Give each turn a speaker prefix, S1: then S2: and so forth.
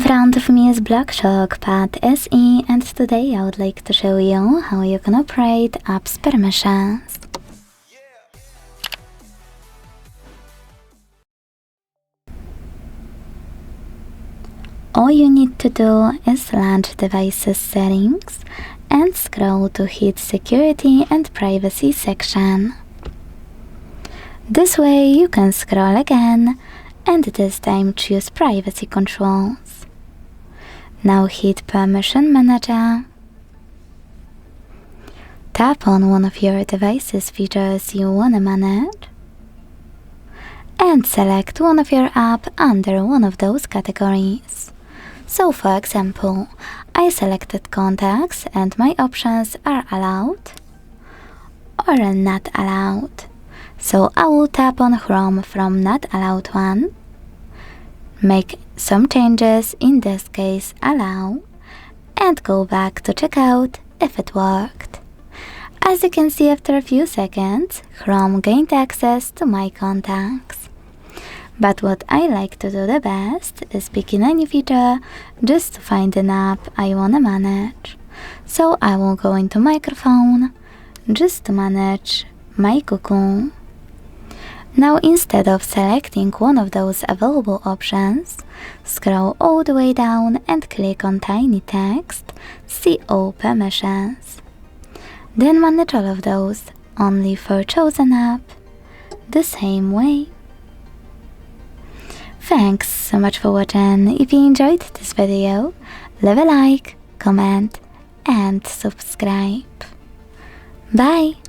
S1: front of me is BLOCKSHOCKPAD SE, and today I would like to show you how you can operate apps permissions. All you need to do is launch Devices Settings and scroll to hit Security and Privacy section. This way you can scroll again and this time choose Privacy Controls. Now hit Permission Manager. Tap on one of your device's features you wanna manage and select one of your apps under one of those categories. So for example, I selected Contacts and my options are allowed or not allowed. So I will tap on Chrome from not allowed one, make some changes, in this case allow, and go back to check out if it worked. As you can see, after a few seconds, Chrome gained access to my contacts. But what I like to do the best is picking any feature just to find an app I wanna manage. So I will go into Microphone just to manage my cuckoo. Now instead of selecting one of those available options, scroll all the way down and click on tiny text, See all permissions. Then manage all of those, only for chosen app, the same way. Thanks so much for watching. If you enjoyed this video, leave a like, comment and subscribe. Bye!